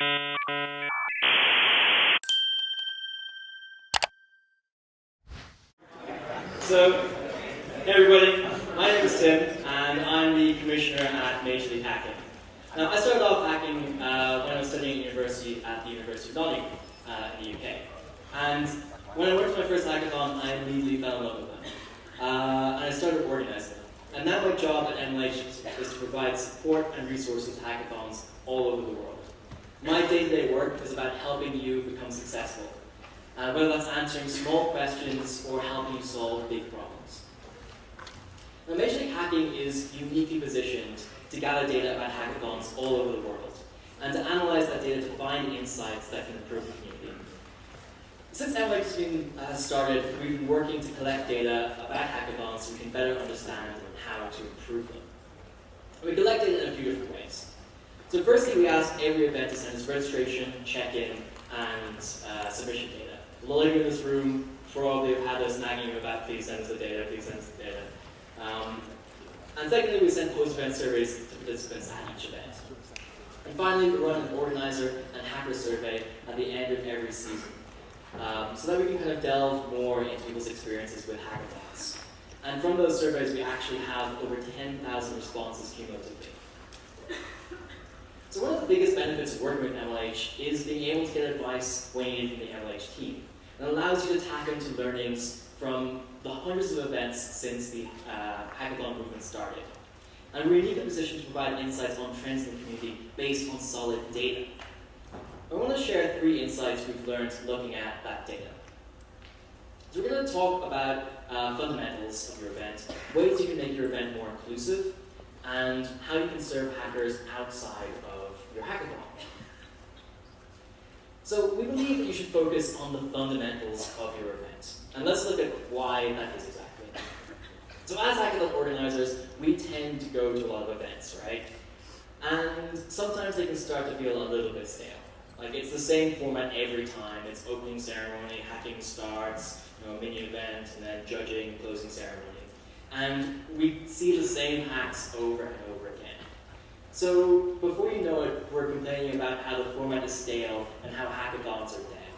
So, hey everybody, my name is Tim, and I'm the commissioner at Major League Hacking. Now, I started off hacking when I was studying at university at the University of Nottingham in the UK. And when I went to my first hackathon, I immediately fell in love with them. And I started organizing them. And now my job at MLH is to provide support and resources to hackathons all over the world. My day-to-day work is about helping you become successful. Whether that's answering small questions or helping you solve big problems. Now, Major League Hacking is uniquely positioned to gather data about hackathons all over the world, and to analyze that data to find insights that can improve the community. Since MLH has been started, we've been working to collect data about hackathons so we can better understand how to improve them. And we collect data in a few different ways. So firstly, we ask every event to send us registration, check-in, and submission data. A lot of you in this room probably have had us nagging you about please send us the data, please send us the data. And secondly, we send post-event surveys to participants at each event. And finally, we run an organizer and hacker survey at the end of every season, so that we can kind of delve more into people's experiences with hackathons. And from those surveys, we actually have over 10,000 responses cumulatively. So one of the biggest benefits of working with MLH is being able to get advice weighing in from the MLH team. It allows you to tap into learnings from the hundreds of events since the hackathon movement started. And we're in a unique position to provide insights on trends in the community based on solid data. I want to share 3 insights we've learned looking at that data. So we're going to talk about fundamentals of your event, ways you can make your event more inclusive, and how you can serve hackers outside of your hackathon. So we believe that you should focus on the fundamentals of your event. And let's look at why that is exactly. So as hackathon organizers, we tend to go to a lot of events, right? And sometimes they can start to feel a little bit stale. Like it's the same format every time. It's opening ceremony, hacking starts, mini event, and then judging, closing ceremony. And we see the same hacks over and over again. So before you know it, we're complaining about how the format is stale and how hackathons are dead.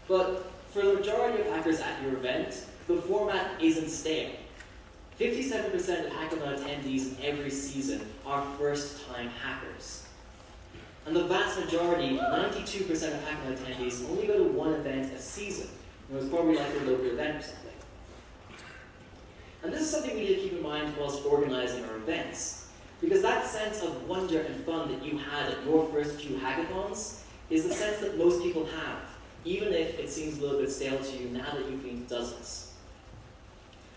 But for the majority of hackers at your event, the format isn't stale. 57% of hackathon attendees every season are first-time hackers. And the vast majority, 92% of hackathon attendees, only go to one event a season. It was probably like a local event or something. And this is something we need to keep in mind whilst organizing our events. Because that sense of wonder and fun that you had at your first few hackathons is the sense that most people have, even if it seems a little bit stale to you now that you've been to dozens.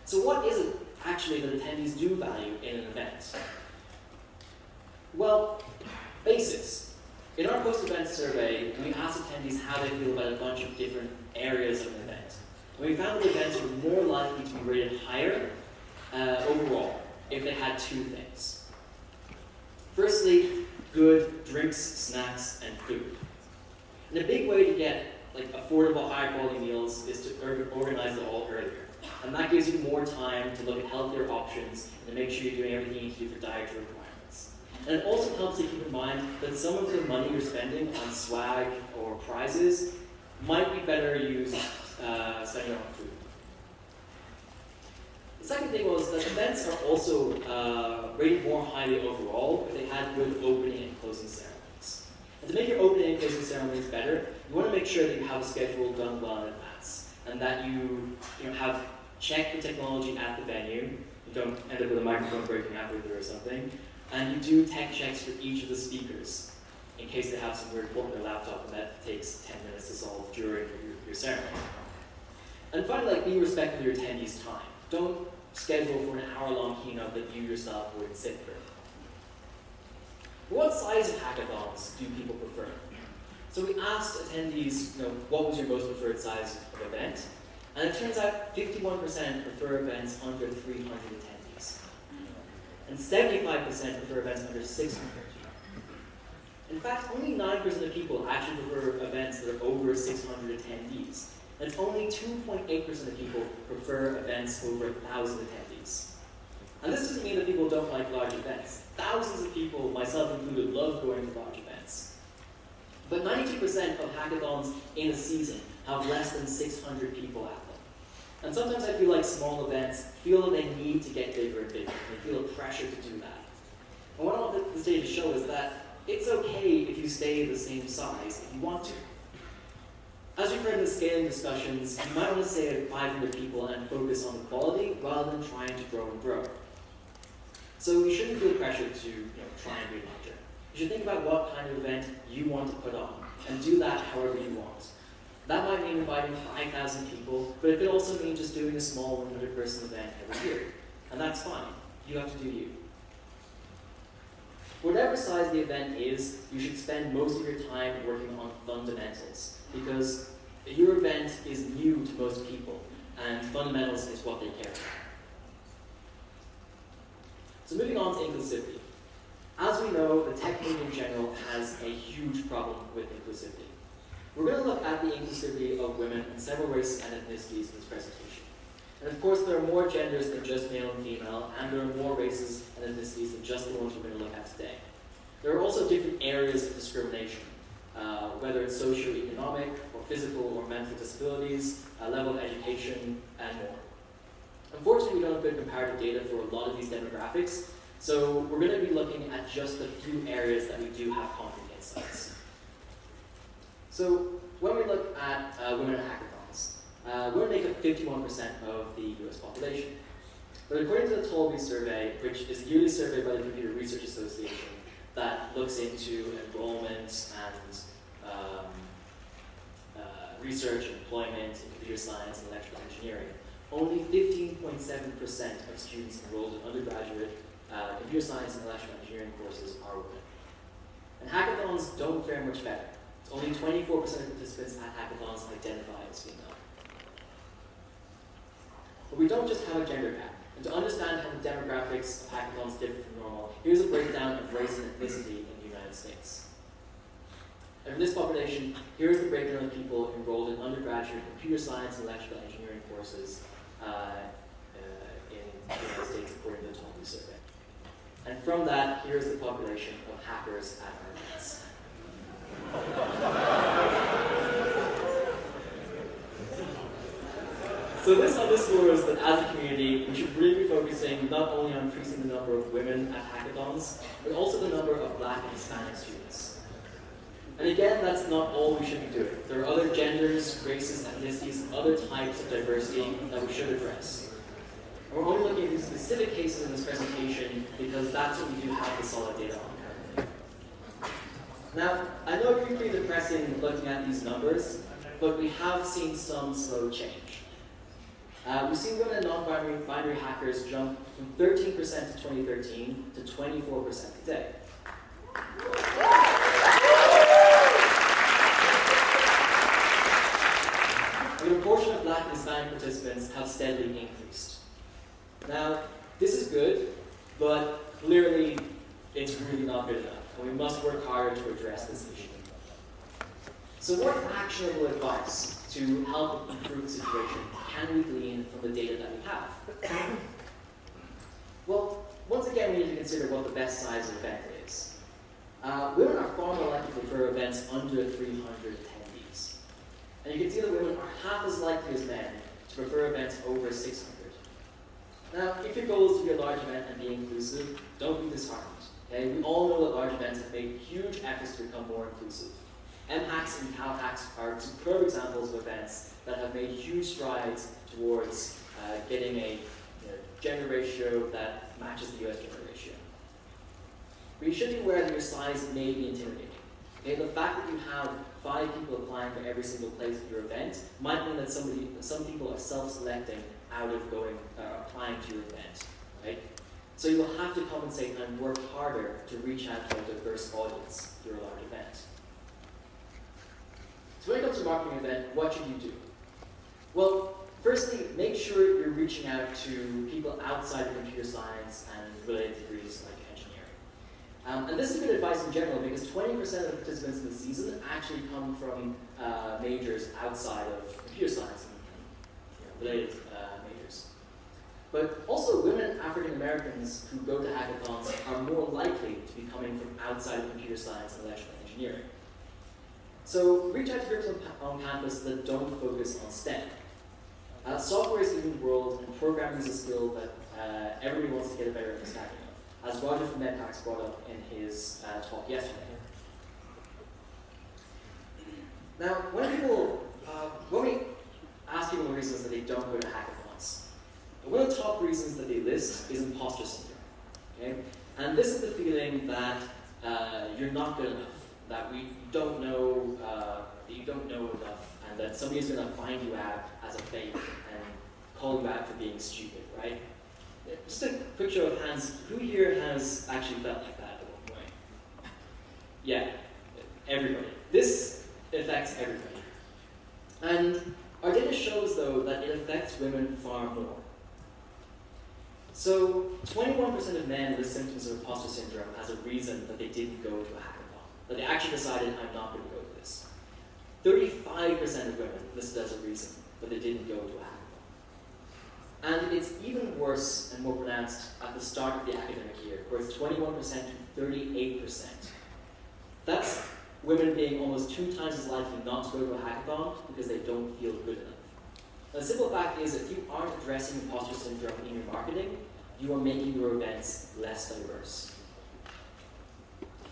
So what is it actually that attendees do value in an event? Well, basics. In our post-event survey, we asked attendees how they feel about a bunch of different areas of an event. And we found that events were more likely to be rated higher overall if they had 2 things. Firstly, good drinks, snacks, and food. And a big way to get affordable, high-quality meals is to organize it all earlier. And that gives you more time to look at healthier options and to make sure you're doing everything you need to do for dietary requirements. And it also helps to keep in mind that some of the money you're spending on swag or prizes might be better used spending on food. The second thing was that events are also rated more highly overall if they had good opening and closing ceremonies. And to make your opening and closing ceremonies better, you want to make sure that you have a schedule done well in advance, and that you have checked the technology at the venue. You don't end up with a microphone breaking halfway through or something. And you do tech checks for each of the speakers in case they have some weird fault in their laptop, and that takes 10 minutes to solve during your ceremony. And finally, be respectful of your attendees' time. Don't schedule for an hour-long keynote that you yourself wouldn't sit through. What size of hackathons do people prefer? So we asked attendees, what was your most preferred size of event? And it turns out 51% prefer events under 300 attendees. And 75% prefer events under 600. In fact, only 9% of people actually prefer events that are over 600 attendees. And only 2.8% of people prefer events over 1,000 attendees. And this doesn't mean that people don't like large events. Thousands of people, myself included, love going to large events. But 92% of hackathons in a season have less than 600 people at them. And sometimes I feel like small events feel that they need to get bigger and bigger. They feel pressure to do that. And what I want this data to show is that it's okay if you stay the same size if you want to. As we've heard in the scaling discussions, you might want to stay at 500 people and focus on the quality rather than trying to grow and grow. So you shouldn't feel pressure to try and be larger. You should think about what kind of event you want to put on and do that however you want. That might mean inviting 5,000 people, but it could also mean just doing a small 100-person event every year. And that's fine. You have to do you. Whatever size the event is, you should spend most of your time working on fundamentals, because your event is new to most people, and fundamentals is what they care about. So moving on to inclusivity. As we know, the tech community in general has a huge problem with inclusivity. We're going to look at the inclusivity of women and several races and ethnicities in this presentation. And of course, there are more genders than just male and female, and there are more races and ethnicities than just the ones we're going to look at today. There are also different areas of discrimination, whether it's socioeconomic, or physical or mental disabilities, level of education, and more. Unfortunately, we don't have good comparative data for a lot of these demographics, so we're going to be looking at just a few areas that we do have concrete insights. So when we look at women at hackathons, women make up 51% of the US population. But according to the Tollby survey, which is a yearly survey by the Computer Research Association that looks into enrollment and research and employment in computer science and electrical engineering, only 15.7% of students enrolled in undergraduate computer science and electrical engineering courses are women. And hackathons don't fare much better. Only 24% of participants at hackathons identify as female. But we don't just have a gender gap. And to understand how the demographics of hackathons differ from normal, here's a breakdown of race and ethnicity in the United States. And for this population, here's the breakdown of people enrolled in undergraduate computer science and electrical engineering courses in the United States according to the Tollby survey. And from that, here's the population of hackers at our events. So this underscores that as a community, we should really be focusing not only on increasing the number of women at hackathons, but also the number of Black and Hispanic students. And again, that's not all we should be doing. There are other genders, races, ethnicities, and other types of diversity that we should address. And we're only looking at these specific cases in this presentation because that's what we do have the solid data on currently. Now, I know it can be depressing looking at these numbers, but we have seen some slow change. We've seen women and non-binary hackers jump from 13% to 2013 to 24% today. The proportion of Black and Hispanic participants have steadily increased. Now, this is good, but clearly it's really not good enough, and we must work harder to address this issue. So what actionable advice to help improve the situation can we glean from the data that we have? Well, once again, we need to consider what the best size of event is. Women are far more likely to prefer events under 300 attendees. And you can see that women are half as likely as men to prefer events over 600. Now, if your goal is to be a large event and be inclusive, don't be disheartened. Okay? We all know that large events have made huge efforts to become more inclusive. MHAX and CalHAX are superb examples of events that have made huge strides towards getting a gender ratio that matches the US gender ratio. But you should be aware that your size may be intimidating. Okay? The fact that you have 5 people applying for every single place at your event might mean that some people are self-selecting out of applying to your event. Right? So you will have to compensate and work harder to reach out to a diverse audience through a large event. So when it comes to marketing an event, what should you do? Well, firstly, make sure you're reaching out to people outside of computer science and related degrees like engineering. And this is good advice in general because 20% of the participants in the season actually come from majors outside of computer science and related majors. But also, women and African Americans who go to hackathons are more likely to be coming from outside of computer science and electrical engineering. So reach out to groups on campus that don't focus on STEM. Software is leading the world, and programming is a skill that everybody wants to get a better understanding of, as Roger from NetPacks brought up in his talk yesterday. Now, when we ask people the reasons that they don't go to hackathons, one of the top reasons that they list is imposter syndrome. Okay? And this is the feeling that you're not good enough, that you don't know enough, and that somebody is going to find you out as a fake and call you out for being stupid, right? Just a quick show of hands. Who here has actually felt like that at one point? Yeah, everybody. This affects everybody. And our data shows, though, that it affects women far more. So 21% of men list symptoms of imposter syndrome as a reason that they didn't go to a hackathon, that they actually decided, I'm not going to go to this. 35% of women listed as a reason that they didn't go to a hackathon. And it's even worse and more pronounced at the start of the academic year, where it's 21% to 38%. That's women being almost 2 times as likely not to go to a hackathon because they don't feel good enough. Now, the simple fact is, if you aren't addressing imposter syndrome in your marketing, you are making your events less diverse.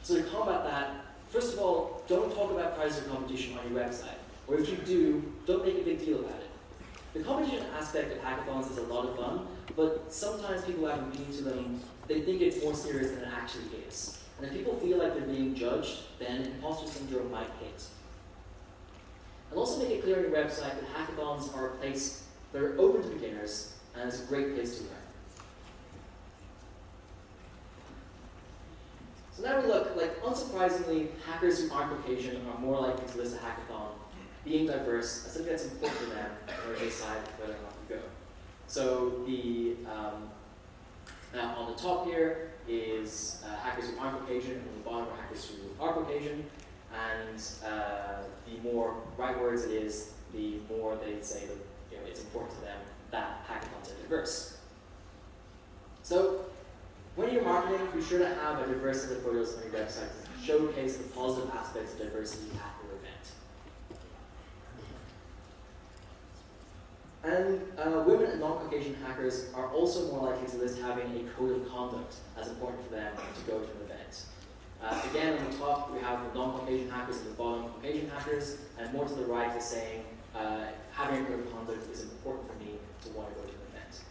So to combat that, first of all, don't talk about prizes or competition on your website. Or if you do, don't make a big deal about it. The competition aspect of hackathons is a lot of fun, but sometimes people after being to them, they think it's more serious than it actually is. And if people feel like they're being judged, then imposter syndrome might hit. And also make it clear on your website that hackathons are a place that are open to beginners, and it's a great place to learn. So now we look, unsurprisingly, hackers who aren't Caucasian are more likely to list a hackathon. Being diverse, I think that's important to them where they decide whether or not to go. So now on the top here is hackers who aren't Caucasian, and on the bottom are hackers who are Caucasian. And the more right words it is, the more they say that it's important to them that hackathons are diverse. So when you're marketing, be sure to have a diverse set of photos on your website to showcase the positive aspects of diversity at your event. And women and non-Caucasian hackers are also more likely to list having a code of conduct as important for them to go to an event. Again, on the top, we have the non-Caucasian hackers, and the bottom, Caucasian hackers, and more to the right is saying, having a code of conduct is important for me to want to go to an event.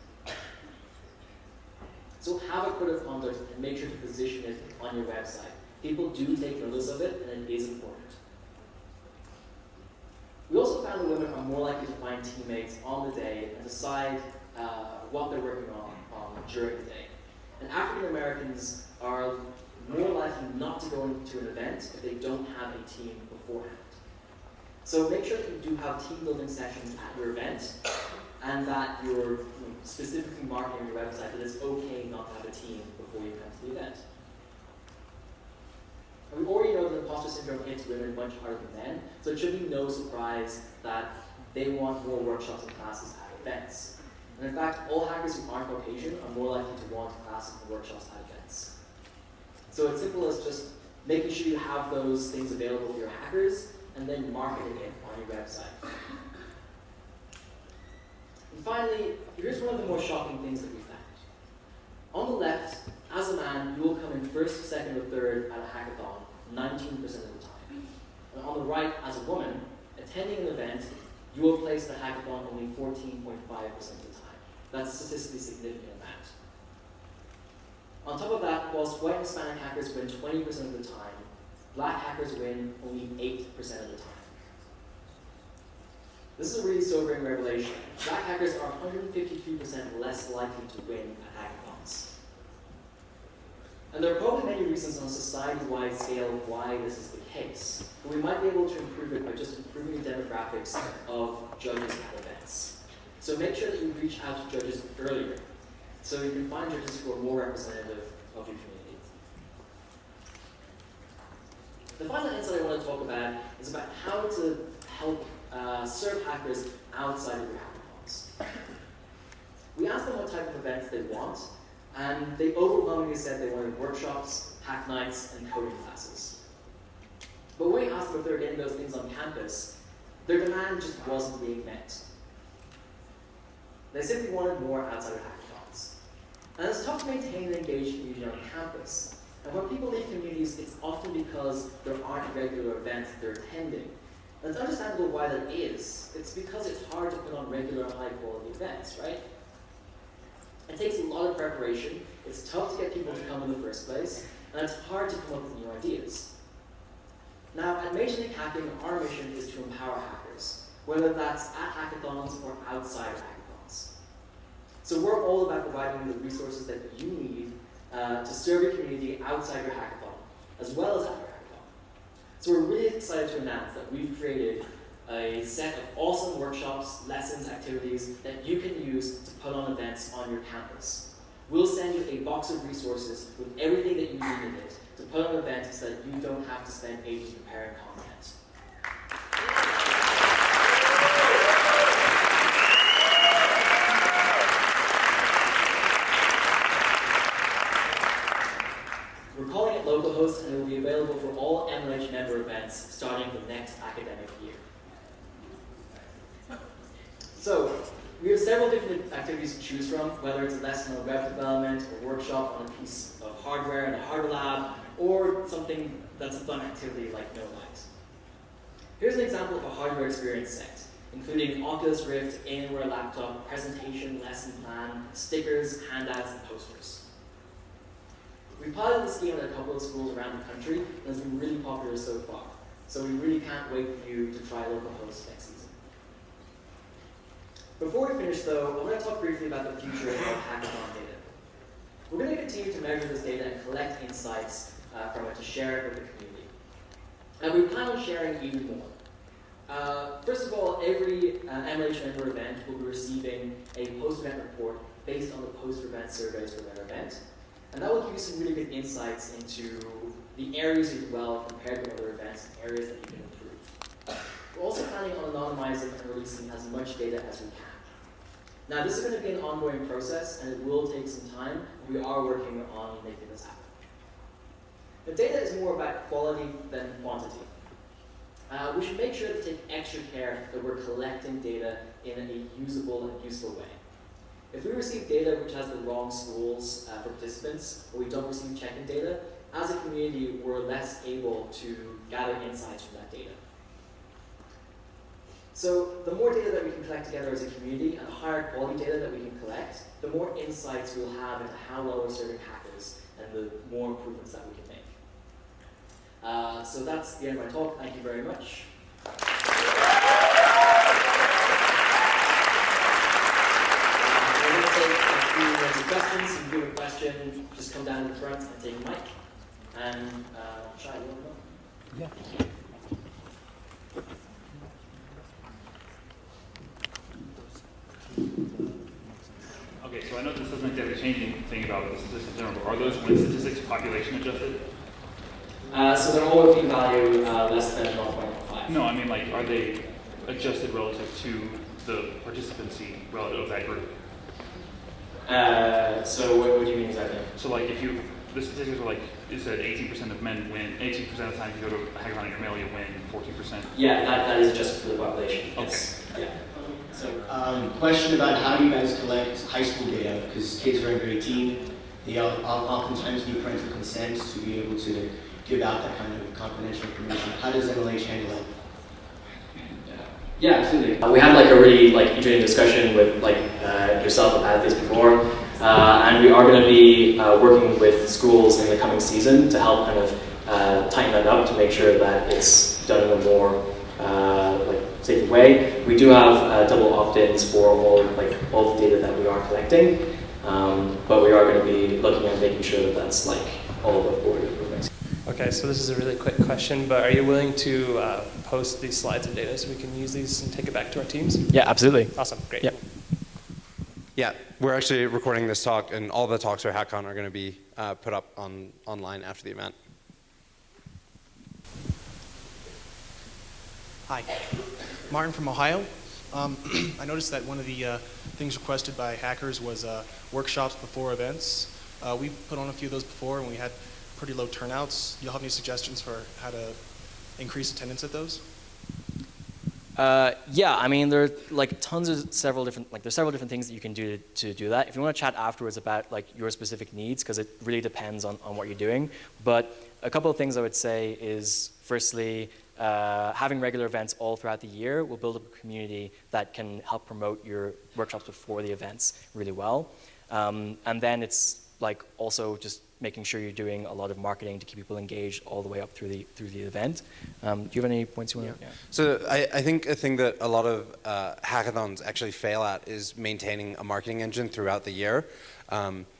So have a code of conduct and make sure to position it on your website. People do take notice of it, and it is important. We also found that women are more likely to find teammates on the day and decide what they're working on during the day. And African Americans are more likely not to go into an event if they don't have a team beforehand. So make sure that you do have team building sessions at your event, and that you're specifically marketing on your website that it's okay not to have a team before you come to the event. And we already know that imposter syndrome hits women much harder than men, so it should be no surprise that they want more workshops and classes at events. And in fact, all hackers who aren't Caucasian are more likely to want classes and workshops at events. So it's simple as just making sure you have those things available for your hackers, and then marketing it on your website. And finally, here's one of the more shocking things that we found. On the left, as a man, you will come in first, second, or third at a hackathon 19% of the time. And on the right, as a woman, attending an event, you will place the hackathon only 14.5% of the time. That's a statistically significant amount. On top of that, whilst white and Hispanic hackers win 20% of the time, black hackers win only 8% of the time. This is a really sobering revelation. Black hackers are 153% less likely to win at hackathons. And there are probably many reasons on a society-wide scale why this is the case. But we might be able to improve it by just improving the demographics of judges at events. So make sure that you reach out to judges earlier, so you can find judges who are more representative of your community. The final insight I want to talk about is about how to help serve hackers outside of your hackathons. We asked them what type of events they want, and they overwhelmingly said they wanted workshops, hack nights, and coding classes. But when we asked them if they were getting those things on campus, their demand just wasn't being met. They simply wanted more outside of hackathons. And it's tough to maintain an engaged community on campus. And when people leave communities, it's often because there aren't regular events they're attending. And it's understandable why that is. It's because it's hard to put on regular high-quality events, right? It takes a lot of preparation. It's tough to get people to come in the first place, and it's hard to come up with new ideas. Now, at Major League Hacking, our mission is to empower hackers, whether that's at hackathons or outside of hackathons. So we're all about providing the resources that you need to serve your community outside your hackathon, as well as at your hackathon. So we're really excited to announce that we've created a set of awesome workshops, lessons, activities that you can use to put on events on your campus. We'll send you a box of resources with everything that you need in it to put on events so that you don't have to spend ages preparing content. We're calling it localhost, and it will be available for all MLH member events starting the next academic year. So, we have several different activities to choose from, whether it's a lesson on web development, or a workshop on a piece of hardware in a hardware lab, or something that's a fun activity like Nomad. Here's an example of a hardware experience set, including Oculus Rift, Alienware laptop, presentation, lesson plan, stickers, handouts, and posters. We piloted this scheme at a couple of schools around the country, and it's been really popular so far. So we really can't wait for you to try localhost next season. Before we finish though, I want to talk briefly about the future of hackathon data. We're going to continue to measure this data and collect insights from it to share it with the community. And we plan on sharing even more. First of all, every MLH member event will be receiving a post-event report based on the post-event surveys for their event. And that will give you some really good insights into the areas you did well compared to other events and areas that you can improve. We're also planning on anonymizing and releasing as much data as we can. Now, this is going to be an ongoing process, and it will take some time. We are working on making this happen. The data is more about quality than quantity. We should make sure to take extra care that we're collecting data in a usable and useful way. If we receive data which has the wrong schools for participants, or we don't receive check-in data, as a community, we're less able to gather insights from that data. So the more data that we can collect together as a community and the higher quality data that we can collect, the more insights we'll have into how well we're serving hackers and the more improvements that we can make. So that's the end of my talk. Thank you very much. We're going to take a few minutes of questions. If you have a question, just come down to the front and take a mic. And Shai, you want to go? Yeah. Okay, so I know this doesn't exactly change anything about the statistics in general, but are those win statistics population adjusted? So they're all with p-value less than 1.5. No, I mean, like, are they adjusted relative to the participancy relative of that group? So what do you mean exactly? So, like, if you, the statistics are like, it said 18% of men win, 18% of the time you go to a hackathon and you're male, you win 14%. Yeah, that is adjusted for the population. Okay. Yes. Yeah. So, question about how do you guys collect high school data? Because kids are under 18, they oftentimes need parental consent to be able to give out that kind of confidential information. How does MLH handle that? Yeah, absolutely. We had like a really interesting discussion with yourself about this before, and we are going to be working with schools in the coming season to help kind of tighten that up to make sure that it's done in a more safe way. We do have double opt-ins for all the data that we are collecting, but we are going to be looking at making sure that that's all above board improvements. Okay, so this is a really quick question, but are you willing to post these slides and data so we can use these and take it back to our teams? Yeah, absolutely. Awesome, great. Yeah. Yeah, we're actually recording this talk, and all the talks for HackCon are going to be put up online after the event. Hi, Martin from Ohio. I noticed that one of the things requested by hackers was workshops before events. We've put on a few of those before, and we had pretty low turnouts. Do you have any suggestions for how to increase attendance at those? Yeah, I mean, there are like several different things that you can do to do that. If you want to chat afterwards about like your specific needs, because it really depends on what you're doing. But a couple of things I would say is, firstly, having regular events all throughout the year will build up a community that can help promote your workshops before the events really well. And then it's like also just making sure you're doing a lot of marketing to keep people engaged all the way up through the event. Do you have any points you want to? Yeah. So I think a thing that a lot of hackathons actually fail at is maintaining a marketing engine throughout the year.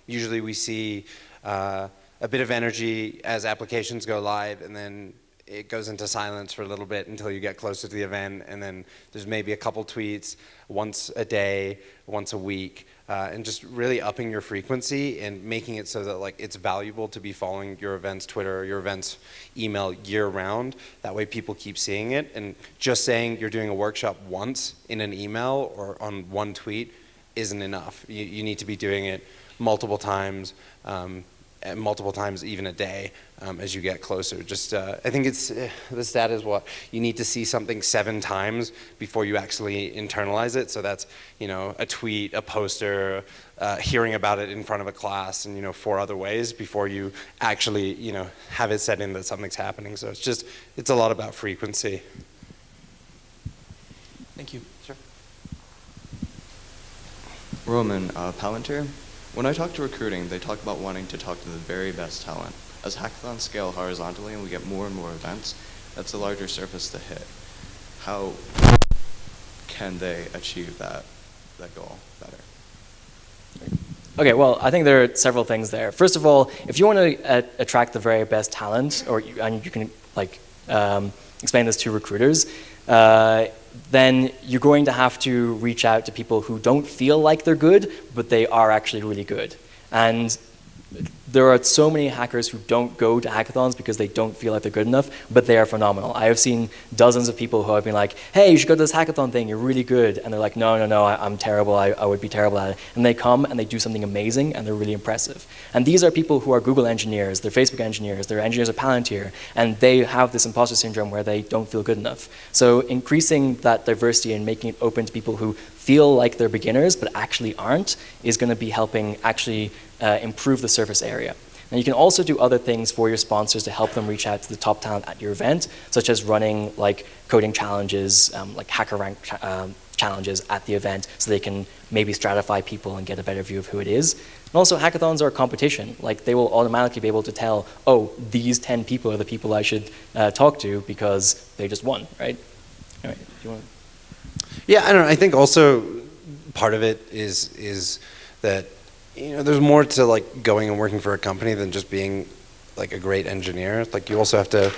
Usually we see a bit of energy as applications go live, and then it goes into silence for a little bit until you get closer to the event, and then there's maybe a couple tweets once a day, once a week, and just really upping your frequency and making it so that like it's valuable to be following your events Twitter or your events email year round. That way people keep seeing it, and just saying you're doing a workshop once in an email or on one tweet isn't enough. You need to be doing it multiple times, and multiple times even a day as you get closer. Just I think it's the stat is what you need to see something 7 times before you actually internalize it. So that's, you know, a tweet, a poster, hearing about it in front of a class, and, you know, 4 other ways before you actually, you know, have it set in that something's happening. So it's a lot about frequency. Thank you. Sure. Roman, Palantir. When I talk to recruiting, they talk about wanting to talk to the very best talent. As hackathons scale horizontally and we get more and more events, that's a larger surface to hit. How can they achieve that goal better? Okay, well, I think there are several things there. First of all, if you want to attract the very best talent, and you can like explain this to recruiters, then you're going to have to reach out to people who don't feel like they're good, but they are actually really good. And there are so many hackers who don't go to hackathons because they don't feel like they're good enough, but they are phenomenal. I have seen dozens of people who have been like, hey, you should go to this hackathon thing, you're really good. And they're like, no, I'm terrible, I would be terrible at it. And they come and they do something amazing and they're really impressive. And these are people who are Google engineers, they're Facebook engineers, they're engineers at Palantir, and they have this imposter syndrome where they don't feel good enough. So increasing that diversity and making it open to people who feel like they're beginners but actually aren't is going to be helping actually improve the surface area. And you can also do other things for your sponsors to help them reach out to the top talent at your event, such as running like coding challenges, like HackerRank challenges at the event, so they can maybe stratify people and get a better view of who it is. And also hackathons are a competition. Like they will automatically be able to tell, oh, these 10 people are the people I should talk to because they just won, right? Anyway, do you want to? Yeah, I don't know. I think also part of it is that, you know, there's more to like going and working for a company than just being like a great engineer. Like you also have to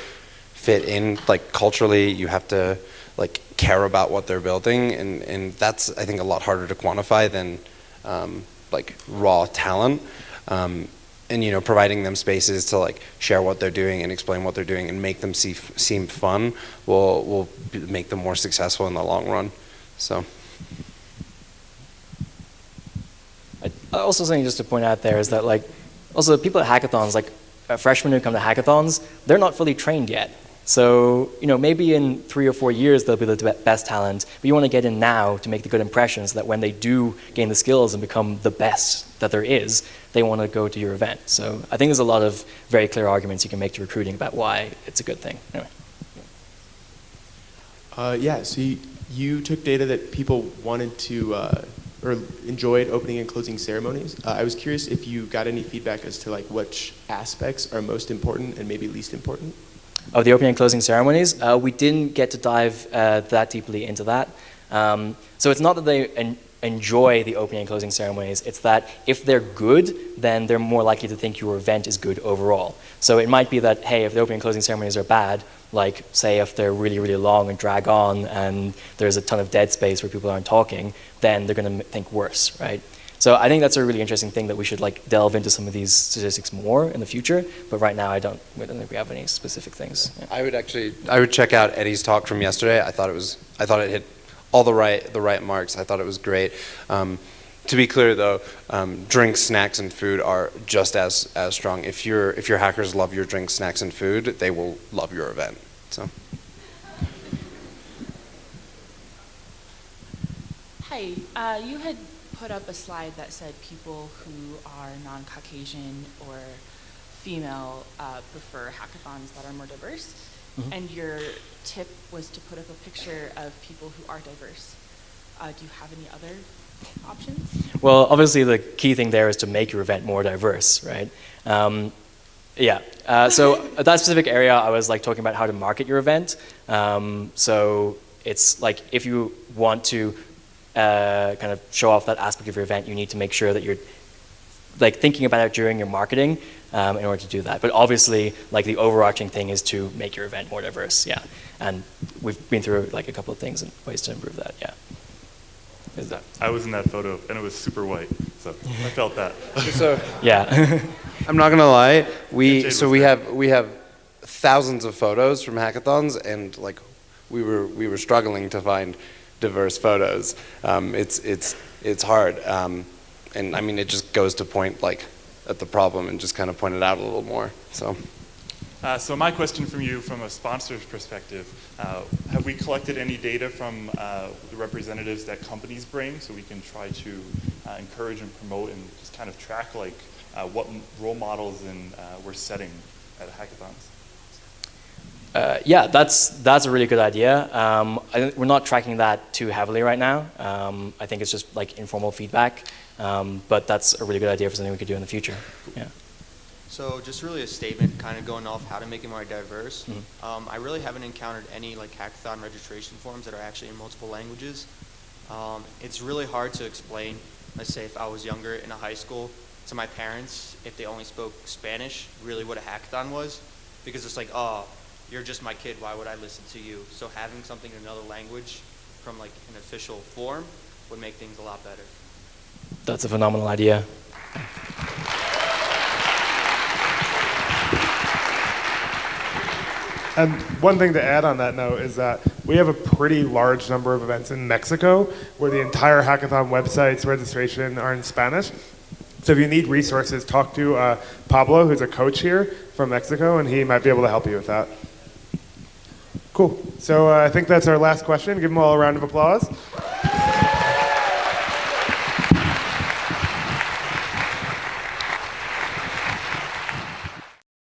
fit in like culturally, you have to like care about what they're building, and that's I think a lot harder to quantify than like raw talent. And you know, providing them spaces to like share what they're doing and explain what they're doing and make them seem fun will make them more successful in the long run. So. Also something just to point out there is that like, also people at hackathons, like freshmen who come to hackathons, they're not fully trained yet. So, you know, maybe in 3 or 4 years they'll be the best talent, but you want to get in now to make the good impression so that when they do gain the skills and become the best that there is, they want to go to your event. So I think there's a lot of very clear arguments you can make to recruiting about why it's a good thing. Anyway. Yeah, so you took data that people wanted to or enjoyed opening and closing ceremonies. I was curious if you got any feedback as to like which aspects are most important and maybe least important. Of the opening and closing ceremonies, we didn't get to dive that deeply into that. So it's not that they enjoy the opening and closing ceremonies, it's that if they're good, then they're more likely to think your event is good overall. So it might be that, hey, if the opening and closing ceremonies are bad, like say if they're really, really long and drag on and there's a ton of dead space where people aren't talking, then they're going to think worse, right? So I think that's a really interesting thing that we should like delve into some of these statistics more in the future. But right now, I don't think we have any specific things. Yeah. I would check out Eddie's talk from yesterday. I thought it hit all the right marks. I thought it was great. To be clear though, drinks, snacks, and food are just as strong. If your hackers love your drinks, snacks, and food, they will love your event. So. Hi, you had put up a slide that said people who are non-Caucasian or female prefer hackathons that are more diverse, and your tip was to put up a picture of people who are diverse. Do you have any other options? Well, obviously the key thing there is to make your event more diverse, right? So at that specific area, I was like talking about how to market your event. So it's like if you want to kind of show off that aspect of your event, you need to make sure that you're like thinking about it during your marketing in order to do that. But obviously, like the overarching thing is to make your event more diverse, yeah. And we've been through like a couple of things and ways to improve that, yeah. I was in that photo, and it was super white, so I felt that. So yeah. I'm not gonna lie. We have thousands of photos from hackathons, and like we were struggling to find diverse photos. It's hard, and I mean it just goes to point like at the problem and just kind of point it out a little more. So. So my question from you, from a sponsor's perspective, have we collected any data from the representatives that companies bring, so we can try to encourage and promote and just kind of track like what role models we're setting at hackathons? Yeah, that's a really good idea. We're not tracking that too heavily right now. I think it's just like informal feedback, but that's a really good idea for something we could do in the future. Yeah. So just really a statement kind of going off how to make it more diverse. I really haven't encountered any like hackathon registration forms that are actually in multiple languages. It's really hard to explain, let's say if I was younger in a high school, to my parents, if they only spoke Spanish, really what a hackathon was. Because it's like, oh, you're just my kid, why would I listen to you? So having something in another language from like an official form would make things a lot better. That's a phenomenal idea. And one thing to add on that note is that we have a pretty large number of events in Mexico where the entire hackathon website's registration are in Spanish. So if you need resources, talk to Pablo, who's a coach here from Mexico, and he might be able to help you with that. Cool. So I think that's our last question. Give them all a round of applause.